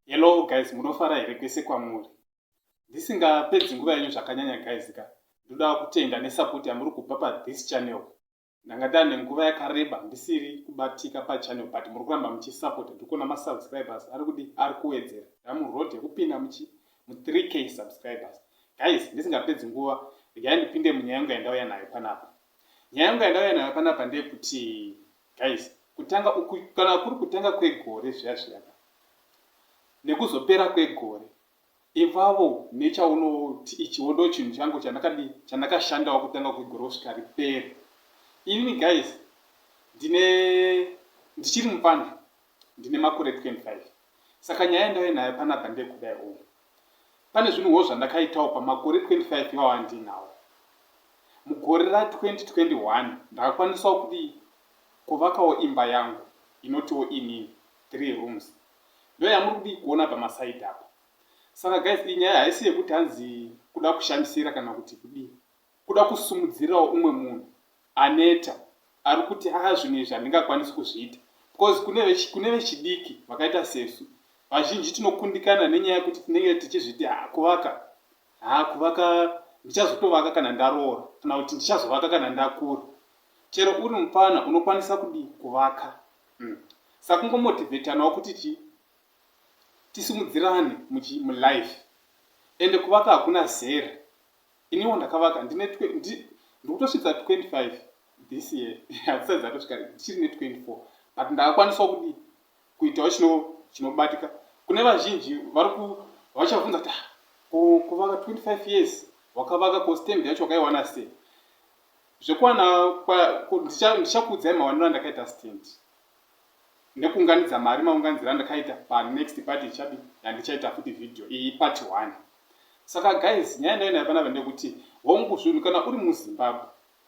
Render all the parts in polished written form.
Hello guys, munofara here kwese kwamuri. Ndisingapedzi nguva yenyu zvakanyanya guys ka. Ndoda kutenda nesupport yamuri kupa pa this channel. Ndanga nenguva yakareba ndisiri kubatika pa channel but muri kuramba muchisupport. Ndikuona ma subscribers ari kuwedzera. Ndamu road yekupinda mu 3k subscribers. Guys, ndisingapedzi nguva regai ndipinde munyaya yangu yandauya nayo panapa. Nyaya yangu yandauya nayo panapa ndeyekuti guys, kana kuri kutanga kwegore zviya nekuzopera kwegore ivavo nechaunoti ichiwo ndo chinhu changu chandakashandawo kutanga kwegore kusvika ripere. Inini guys ndichiri mupana, ndine makore 25. Saka nyaya ndauya nayo panapa ndekudai uyu. Pane zvinhuwo zvandakaitawo pamakore 25 iwawo andinawo. Mugore ra2021 ndakakwanisawo kuvakawo imba yangu inotiwo ini 3 rooms. Ndo yamuri kuona pamasaidi apo. Saka guys, iyi nyaya haisi yekuti hanzi kuda kushamisira kana kuti kuda kusumudzirawo umwe munhu aneta ari kuti zvinhu izvi handingakwanisi kuzviita. Because kune vechidiki vakaita sesu vazhinji tinokundikana nenyaya yekuti tinenge tichizviti kuvaka ndichazotovaka kana ndaroora kana kuti ndichazovaka kana ndakura. Chero uri mupana unokwanisa kuvaka. Saka kungomotivetanawo kuti tisimudzirane mulife. Ende kuvaka hakuna zera. Iniwo ndakavaka ndikutosvitsa 25 this year. Hatisati zatosvika ndichiri ne24 but ndakakwanisa kuitawo chinobatika. Kune vazhinji vachavunza kuti kuvaka 25 years wakavaka cost yacho wakaiwana sei. Zvekuwana ndichakuudzai mawaniro andakaita stand nekuunganidza mari maunganidziro andakaita panext part yandichaita futi video iyi part 1. Saka guys, nyaya ndayo nayo panapa ndekuti hongu zvinhu kana uri muZimbabwe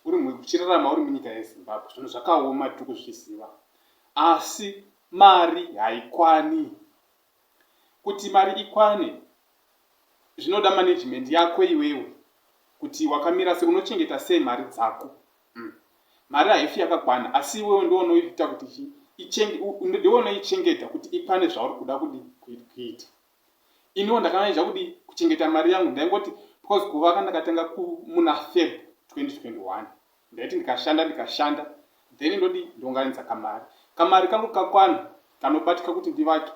uchirarama uri munyika yeZimbabwe zvinhu zvakaoma tiri kuzviziva, asi mari haikwani. Kuti mari ikwane zvinoda management yako iwewe kuti wakamira sei, unochengeta sei mari dzako. Mari haifi yakakwana asi iwewe ndiwo unoita kuti ndiwo unoichengeta kuti ipane zvauri kuda kuita. Iniwo ndakanyaizha kuchengeta mari yangu ndaingoti because kuvaka ndakatanga muna Feb 2021 ndaiti ndikashanda then ndonganidza kamari kangu kakwana kanobatika kuti ndivake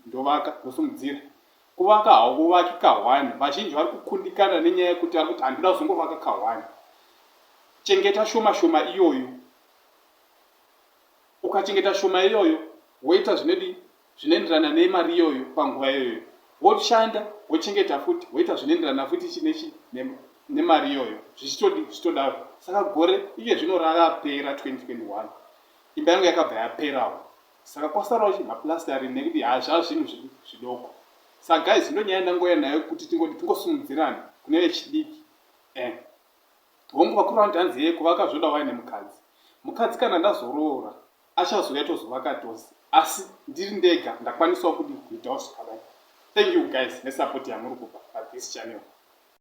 ndovaka ndosumudzira. Kuvaka hauvaki ka1. Vazhinji vari kukundikana nenyaya yekuti vari kuti handida kuzongovaka ka1. Chengeta shoma iyoyo. Ukachengeta shoma iyoyo woita zvinoenderana nemari iyoyo panguva iyoyo. Woshanda wochengeta futi woita zvinoenderana futi nemari iyoyo zvichitodaro. Saka gore iye zvino rakapera 2021. Imba yangu yakabva yaperawo. Saka kwasarawo maplastering nekuti zvinhu zvidoko. Saka guys, ndo nyaya ndangoya nayo kuti tingosumudzirana kune vechidiki. Hongu vakuru vanoti kuvaka zvoda waine mukadzi kana ndazoroora achazouya tozovaka tose, asi ndiri ndega ndakwanisawo kuitawo zvakadai. Thank you guys nesupport yamuri kupa pa this channel.